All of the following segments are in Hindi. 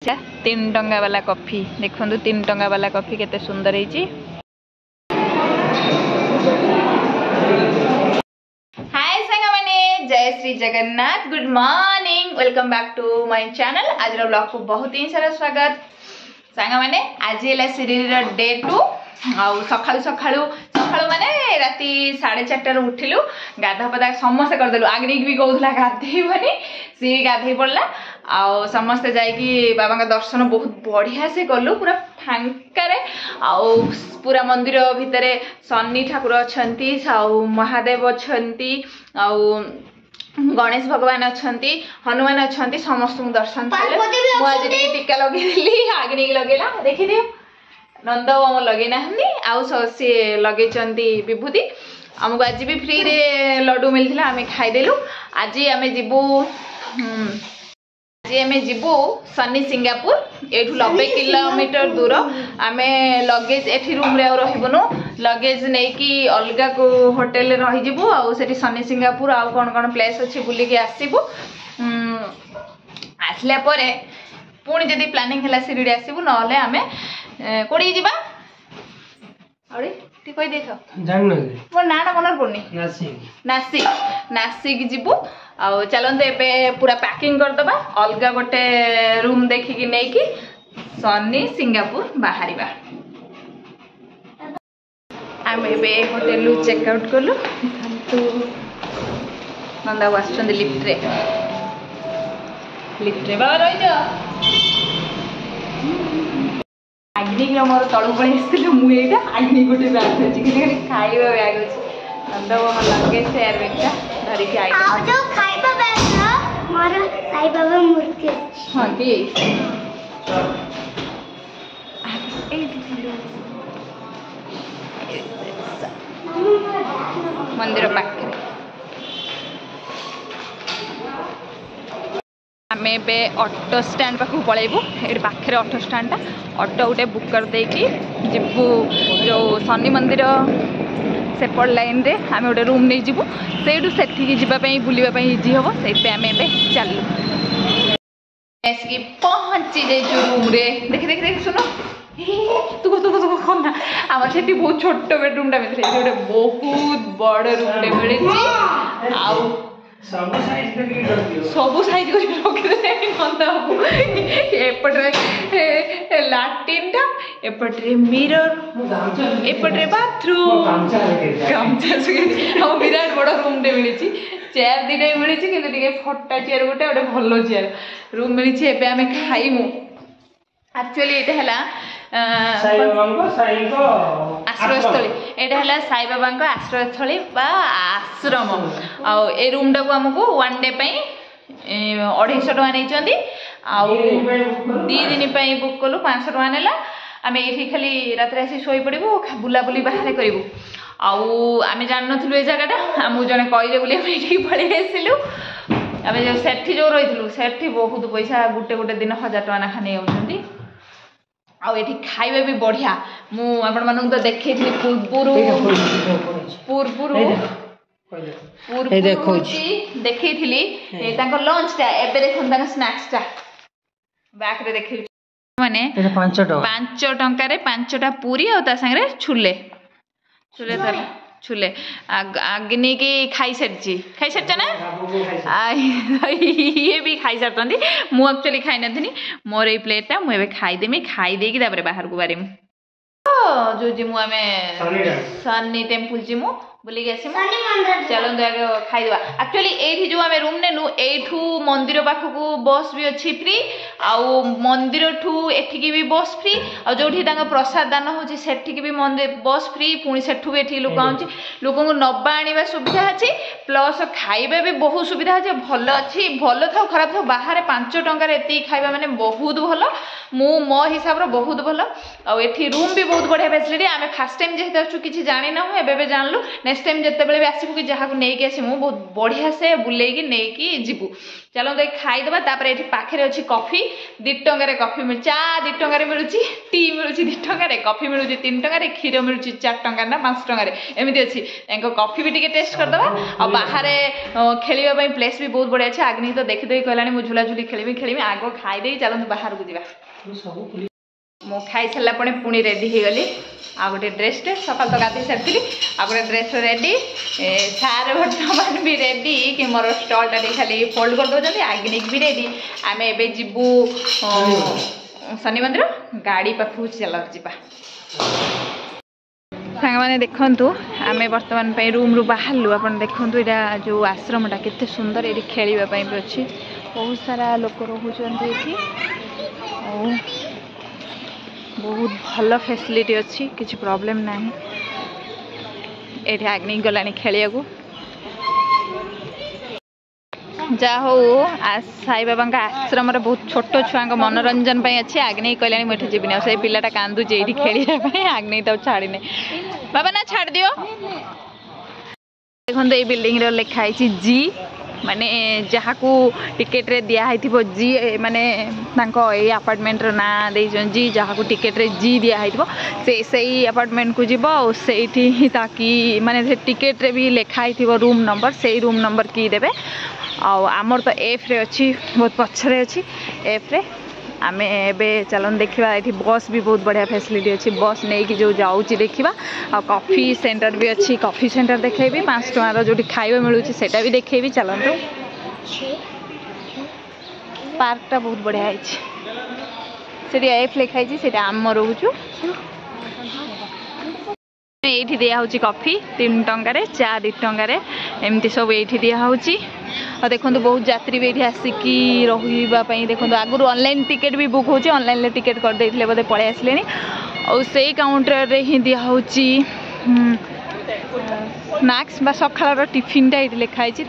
3 टंका वाला कॉफी देखो 3 टंका वाला कॉफी केते सुंदर है। हाय सांगा माने जय Shri Jagannath good morning welcome back to my channel. आज ब्लॉग को बहुत ही सारा स्वागत सांगा माने। आज है सीरीज डे 2 आउ सखाळु सखाळु सखाळु माने राती 4:30 उठिलु गाधा पदा समस्त करदेलु आग्निक भी कहूला गाधेबनी सी गाधे पड़ला आउ समस्त जाइकी बाबा का दर्शन बहुत बढ़िया से कलु पूरा फांका रे आउ पूरा मंदिर भितरे शनि ठाकुर अछंती आउ महादेव अछंती आउ गणेश भगवान अछंती हनुमान अछंती समस्त दर्शन छले। आज टीका लगे आग्निक लगेला देखि दियो नंद बाम लगे ना आउ सी लगे विभूति आमको आज भी फ्री रे लड्डू मिलता आम खाईदेलु। आज आम जीवु आज आम जीवु सनी सिंगापुर एठू 90 किलोमीटर दूर आम लगेज एठी रूम रे रहबुनु लगेज नहीं कि अलगा को होटल रहीजिबु आउ सेठी सनी सिंगापुर आउ कौन कौन प्लेस अच्छी बुलिकी आसीबु। आसला परे पुणी जदि प्लानिंग है शिरडी आसबू ना आम कोड़ी जीवा अरे ठीक कहि देख जान मोर नाटा मन पड़नी नासिक नासिक जीवु आउ चलते एबे पूरा पैकिंग कर दबा अलगा गोटे रूम देखिकी नहीं कि सनी सिंगापुर बाहरिबा। आम एबे होटल चेकआउट कलु नंदा आसुचंदी लिफ्ट रे बाबा रही जा आग्निक मोर तलू पड़े मुझे आग्नि गोटे बैग अच्छी खाଇବା बैग अच्छी नंद लगे चेयर बैगटा धरिकी आई हाँ कि मंदिर पाखे आम ए ऑटो स्टैंड पाखु पलैबू ये पाखे ऑटो स्टैंड ऑटो गोटे बुक कर देकी जीवु जो शनि मंदिर सेपट लाइन रे आम गोटे रूम नहीं जीवु से जावाई बुलापी इजी हम से आम ए चलू पहुँची जाइए रूम रे देखी देखी देखी सुनो तुक तुक तुक कना आम से बहुत छोट बेडरूमटा मिलते गोटे बहुत बड़ रूमटे मिली सबू साइज रखिदे एपटे लाट्रिन टा एपटे मिरर एपटे बाथरूम गामछा विराट बड़ रूम टे मिली चेयर दीटा मिली कि फटा चेयर गोटे गोटे भल चेयर रूम मिली एबे आमे खाइमु। एक्चुअली ये आश्रयस्थली यहाँ साई बाबा आश्रयस्थली आश्रम आउ ए रूम टाक आमको 1 डे 250 टका नहीं आउ 2 दिन बुक कलु 500 टका नेला आम ये खाली रात आसी शोई पड़ू बुलाबुली बाहर करूँ आउ आम जान नु ए जगटा आमको जड़े कहले बोली ये पलि आसलु आम जो सेठी जो रही सेठी बहुत पैसा गोटे गोटे दिन 1000 टका नाखा नहीं आउ ये खाଇବା भी बढ़िया मुझे तो देखी देखी लंच टा एबे देखो स्नैक्स टा बैक रे देखी माने 5 टंका रे 5टा पूरी और संगे छुले छुले छुले अग्नि की खाई सारी ना ये भी खाई सारी मु एक्चुअली खाई नी मोर ये प्लेटा मुझे खाईदेमी खाईदे बाहर को बारी जो जिमु आम सनी टेम्पल जिमु बुलिक आसमु चलते आगे खाईदेवा। एक्चुअली ये जो आम रूम नेलु एठू मंदिर पाखक बस भी अच्छी फ्री आउ मंदिर ठू एठिकी भी बस फ्री आ जो प्रसाद दान होची सेठिकी भी मंदिर बस फ्री पुणी सेठू भी एठी लोक आउची लोक को नबा आनिबा सुविधा अछि प्लस खाइबा भी बहुत सुविधा अछि भल अछि भल था खराब था बाहर 5 टंका एति खाइबा माने बहुत भल मो हिसाब रो बहुत भल आ एठी रूम भी बहुत बढ़िया फैसिलिटी आमे फर्स्ट टाइम जेहेतु किछि जानि ना हो एबे जानलु नेक्स्ट टाइम जितेबाला भी आसबू कि जहाँ नहीं आसमु बहुत बढ़िया से बुलेकी नहीं जीवु चलो तो खाईदे तापर ये पाखे अच्छी कॉफी 2 टंकार कॉफी मिल चा 2 टंकार मिलूँ टी मिलूँ 2 टंकार कॉफी मिलूँ 3 टंकार क्षीर मिलूँ 4 टंकार ना 5 टंकार एमती अच्छी कॉफी भी टे टेस्ट करदे और बाहर खेलवाई प्लेस भी बहुत बढ़िया अच्छे आग्नि तो देखीदे कहलानी मुझे झुलाझुली खेली आग खाईदे चलते बाहर को जावा मु खाई सारा पुणी रेडी हो गली आ गोटे ड्रेसटे सकाल तो गाधे सारी आ गोटे ड्रेस रेडी सार बर्तमान भी रेडी कि मोर स्टॉलटा खाली फोल्ड कर दौरान आग्निक भी रेडी आम ए जीवु शनि मंदिर गाड़ी पाखु चल जा सांग मैंने देखु आम बर्तमान रूम रू बाहरलु आप देखु यहाँ जो आश्रमटा केते सुंदर ये खेलवाई भी अच्छी बहुत सारा लोक रोचे बहुत भल फैसिलिटी अच्छी किसी प्रॉब्लम नहीं ये आग्नि गलानी खेलिया जा हो साई बाबा का आश्रम बहुत छोट छुआ मनोरंजन अच्छे आग्नि कहलानी मुझे जीवन से पिलाटा कांदुचे ये खेल आग्नि तो छाड़ी बाबा ना छाड़ दियो देखो ये बिल्डिंग लिखाई जी माने जहाँ को टिकेट रे दिखाई जी माने ये अपार्टमेंट ना दे जी जहाँ को टिकेट रे जी दिखाई से सही अपार्टमेंट को जीव से ताकि माने टिकेट रे भी लिखाई रूम नंबर से रूम नंबर की देवे आमर तो एफ रे अच्छी बहुत पछरे अच्छी एफ रे आमे एबे चलन देखा ये बस भी बहुत बढ़िया फैसिलिटी अच्छी बस नहीं कि जो जाऊँगी देखा आ कॉफी सेंटर भी अच्छी कॉफी सेंटर देखेबी 5 टंकार जो खाଇବା मिलूँ सेटा भी देखेबी चलतु पार्कटा बहुत बढ़िया है एफ लिखाई से आम रोचु ये दिया कॉफी 3 टंकार चा 2 टंकार एमती सब ये दिया और देखो बहुत यात्री भी ये आसिकी रही देखो आगुरी ऑनलाइन टिकेट भी बुक होची ऑनलाइन टिकेट कर देथिले बोधे पळे आसलेनी और से काउंटर रे ही दिया स्नैक्स बा सखार टिफिनटा ये लिखाई 10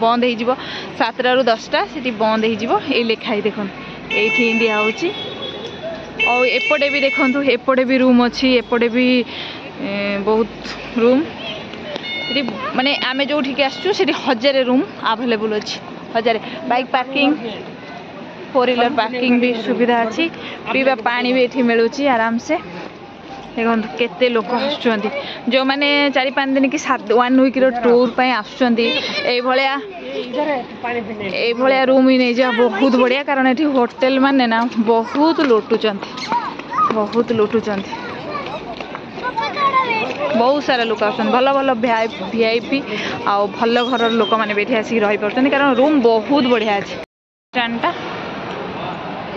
बंद हो 7 रू 10टा से बंद हो लिखाई देखो ये दिया और एपटे भी देखो एपटे भी रूम अच्छी एपटे भी बहुत रूम माने आमे जो ठीक आसचु से 1000 रूम अवेलेबल अच्छी 1000 बाइक पार्किंग 4 व्हीलर पार्किंग भी सुविधा अच्छी पीवा पानी भी ये मिलूँ आराम से देखो केते लोक आसुचंती जो माने 4-5 दिन की 1 वीक टूर पे आसुचंती ए रूम ही नहीं जा बहुत बढ़िया कारण ये होटल माने ना बहुत लुटुचंती बहुत सारा लोक आसन भल भल वीआईपी आ भल घर लोक मैंने बैठे आसिक रही पार्टी कारण रूम बहुत बढ़िया अच्छे स्टैंडटा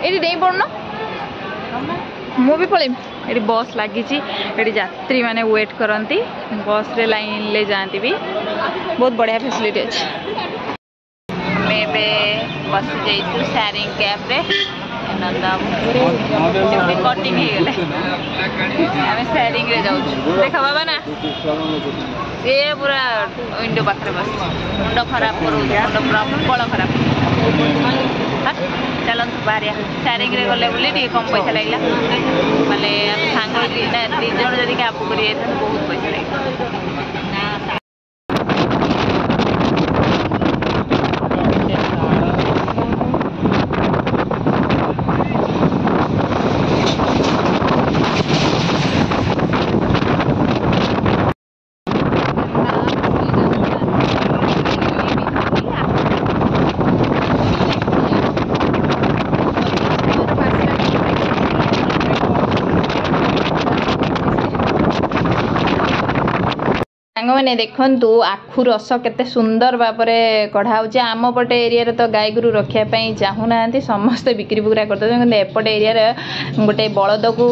ये नहीं पड़ना मु भी पलि ये बस लगी यात्री मैंने वेट करती बस रे लाइन ले जाती भी बहुत बढ़िया फैसिलिटी अच्छे बस जाइए शेयरिंग कैब रे कटिंग आम शेयरिंग रे जाऊँ देख बाबा ना सी पूरा विंडो पाखे बस मुंड खराब कर मुंड प्रबल खराब चलते बाहर शेयरिंग रे गले बोले कम पैसा लगला माने सांग 2 जन जदि कैब कर बहुत पैसा लगे मैंने देखु आखु रस केते सुंदर भाव में कढ़ा आम पटे एरिया तो गाय गोरु रखापी चाहूना समस्ते बिक्री बुकरा करते एपटे एरिया गोटे बलद को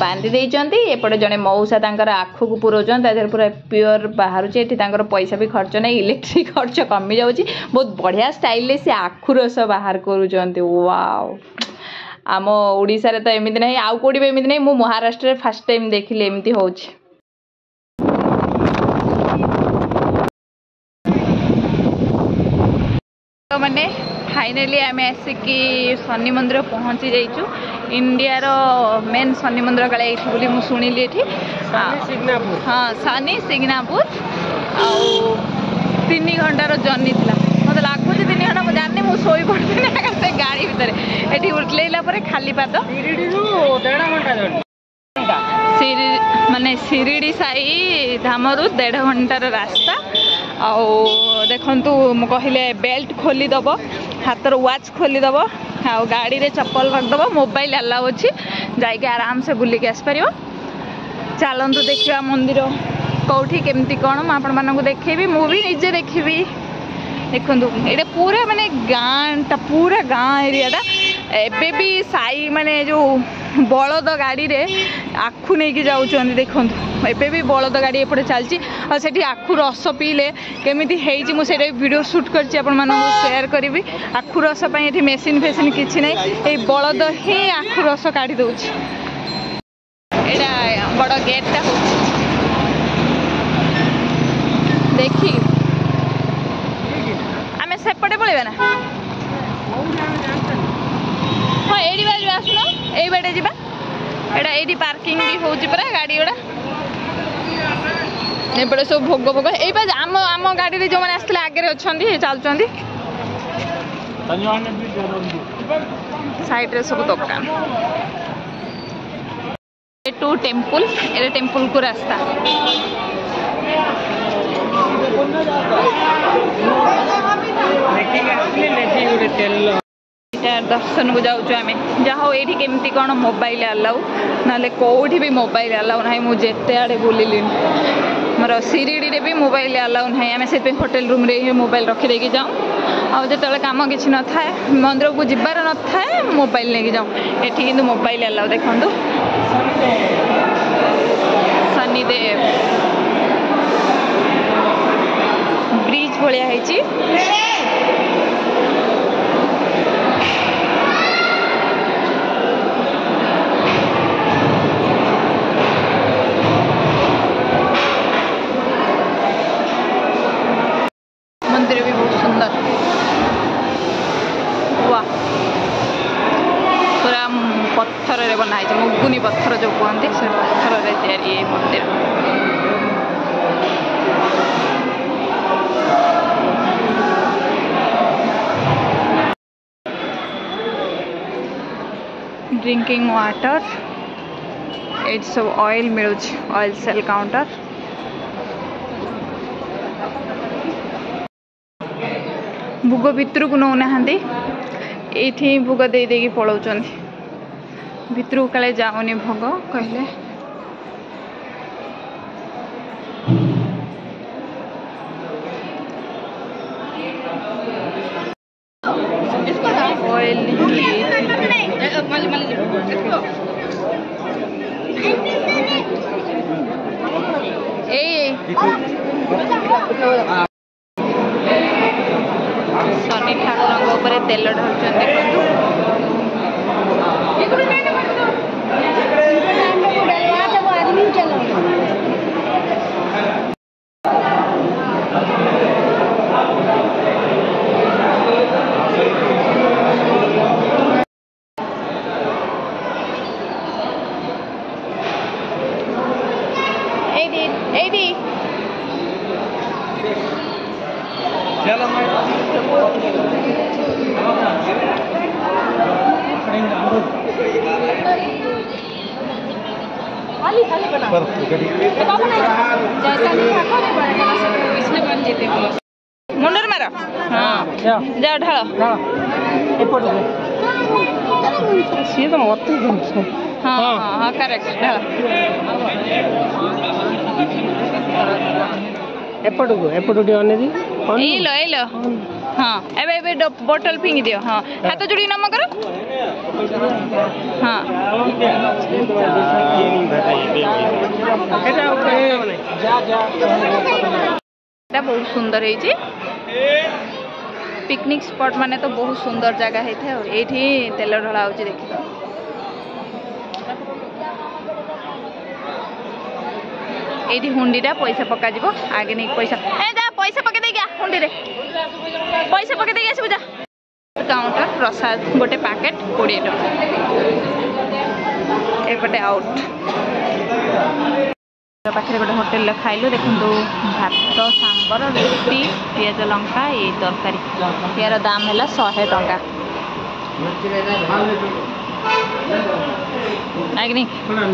बांधि देते एपटे जड़े मऊसा आखु को पुराउन पूरा प्योर बाहर पैसा भी खर्च नहीं इलेक्ट्रिक खर्च कमी जाऊँगी बहुत बढ़िया स्टाइल से आखु रस बाहर कर वाव आम ओडिशा तो एमती ना आउ कौटी भी एमती नहीं महाराष्ट्र फास्ट टाइम देखिले एमती हो तो मैंने फाइनाली आम आसिकी शनि मंदिर पहुँची जाइचु इंडिया रो मेन शनि मंदिर काले एठी बोली मु सुनिली एठी हाँ शनि सिग्नापुर आ 3 घंटार जर्नी थिला मत लगुच 3 घंटा मुझे जानी मुझे शोई पड़ी से गाड़ी भितर ये उठलैला खाली पाद माने शिरडी साई धामरू 1.5 घंटार रास्ता आउ देखंतु मु कहले बेल्ट खोलीदेव हाथर वाच खोलीदेव आ गाड़ी रे चप्पल रखदेव मोबाइल अलाउ अच्छी जाइए आराम से बुलिक आसपर चलतु देखा मंदिर कौटी केमती कौन मुझे देखेबी मुझे निजे देखी देखु ये पूरा माने गाँटा पूरा गाँ एरियाटा एबे भी साई माने जो बलद गाड़ी रे आखु नहीं जाऊँ देखु एबे भी बलद गाड़ी एपटे चलती और सेठी आखु रस पीले केमिति हेइची मु सेटा वीडियो शूट करछि आपण मानकु शेयर करिवि आखु रस पई एठी मेसिन फेसिन किछि नै ए बलद ही आखु रस काढी दउछि एटा बड़ गेटटा देखि आमे सेपटे पळेबा ना हाँ एडी बाजू आसुन एई बाटे जिबा एटा एडी पार्किंग भी होउछि परा गाड़ी ओडा एपटे सब भोग भोग ये आम आम गाड़ी रे जो मैंने आसते आगे अच्छा चलुँच साइड रे सब दुकान टू टेम्पल ये टेम्पल को रास्ता दर्शन को जाऊँ आम जहाँ ये केमती कौन मोबाइल अलाउ ना कौटी भी मोबाइल अलाउ ना मुझे आड़े बुलिली मोर शिरडी रे भी मोबाइल अलाउ ना आम से होटेल रूम रे मोबाइल रखीदे जाऊँ आउ जो कम किसी न था मंदिर को जीवार न था मोबाइल लेके जाऊँ ये कि मोबाइल अलाउ देखु शनिदेव ब्रिज भाया है मंदिर भी बहुत सुंदर वाह पूरा पत्थर रे बनाई मुगुनी पत्थर जो कहते से पत्थर रे तैयारी ये मंदिर ड्रिंकिंग वाटर ये सब ऑयल मिलूँ ऑयल सेल काउंटर भोग भितर को नौना ये भोग दे देकी पलाउं भितर को काले जाऊनी भोग कहले ऑयल शनि ठाकुर तेल ढालुन मुंडर मार हाँ जाओ ढाल सी तो मत हाँ हाँ हाँ करेक्ट ढाल एपटू लो हाँ एबे बोतल फिंगी दियो हाँ हाथ जोड़ी नम करो हाँ बहुत सुंदर है पिकनिक स्पॉट माने तो बहुत सुंदर जगह है ये तेल ढला हो देख ये हुंडीटा पैसा पका आगे नहीं पैसा जा पैसा पके देगा हुंडी रे पैसा पके देगी आसबू जा काउंटर प्रसाद गोटे पैकेट 20 टका एपटे आउट पाखे गोटे होटेल खाइलु देखु भात सांबर रोटी पियाज लंका ये तरकारी यार दाम है 100 टका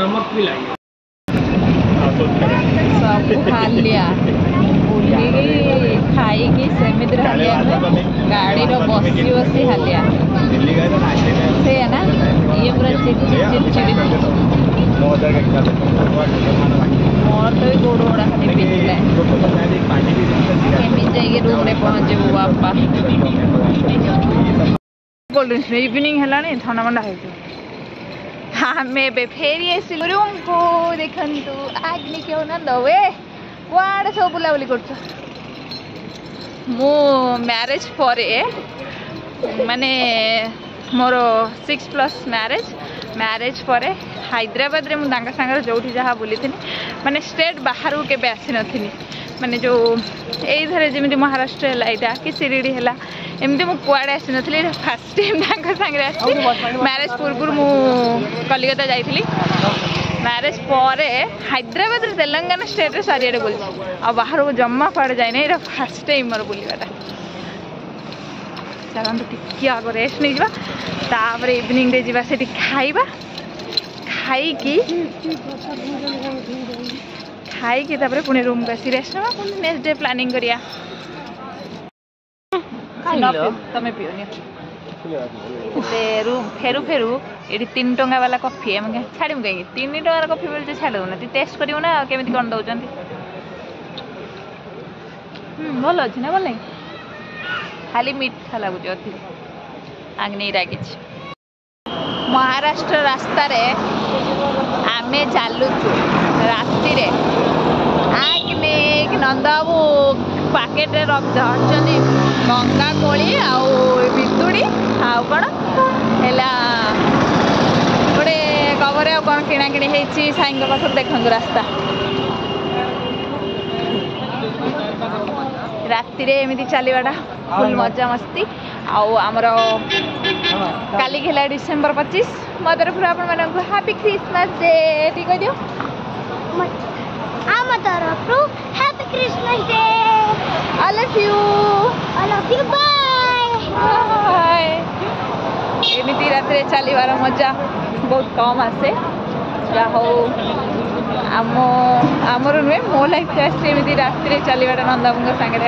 नमक भी सब हालिया खाई सेमित हालिया गाड़ी बसी बसी हालिया से है ना ये पूरा चिड़चिड़ी मोर तो गोड़ गोड़ा खाली पिछले रूम में पहुँचबू बापा कोल्ड ड्रिंक्स इवनिंग है ठंडा मंडा है आमे फेरी आसिलु रूम को देखंतु आग्नि क्यों ना दवे कुआड़े सब बुलाबुली कर मैरेज पर माने मोर 6+ मैरेज पर हैदराबाद रे मुझे सांगे जो जहाँ बुली माने स्टेट बाहर के आसी नी माने जो ये जमी महाराष्ट्र है यहाँ कि शिरडी है एमती मुझे कुआड़े आसी नी फास्ट टाइम सांगे मैरेज पूर्व मु कलिकता जाइली मैरेज पर हैदराबाद तेलंगाना स्टेट रे सारिया बोली आ बाहर को जमा कुआड़े जाए ना फास्ट टाइम मोर बुलवाटा चलते टिके आग रेस्ट नहीं जापर इवनिंग रे जा से खाइबा खाई तापर पुणी रूम को आसी रेस्ट ना पुणी नेक्स्ट डे प्लानिंग करिया तमें पियोनी रूम फेरू फेरू ये 3 टंका वाला कॉफी है छाड़ कहीं 3 टंकार कॉफी बोलते छाड़ ना टेस्ट करू ना केमी कौन दौरान भल अच्छे ना भल नहीं खाली मीठा लगुच अधिक आग्नि रागी महाराष्ट्र रास्ता रे आमे चलुचु राति रे आग्नि नंदाबू पैकेट रे रख धरचंदी गंगा कोली आउ बितुड़ी आउ कौन है गोटे कवर आ कौन किणा किणी होती साई पाख देखु रास्ता राति रे एमती चलवाटा फुल मजा मस्ती आमर काली है डिसेम्बर 25 मो तरफ आपण हैप्पी क्रिसमस डे टी कह दियो आम तरफ happy Christmas day I love you bye एमती रात रे चलवार मजा बहुत कम आसे जा हो आमर नुहे मो लाइफ एमती राति रे चलवाटा नंदाबू सांगे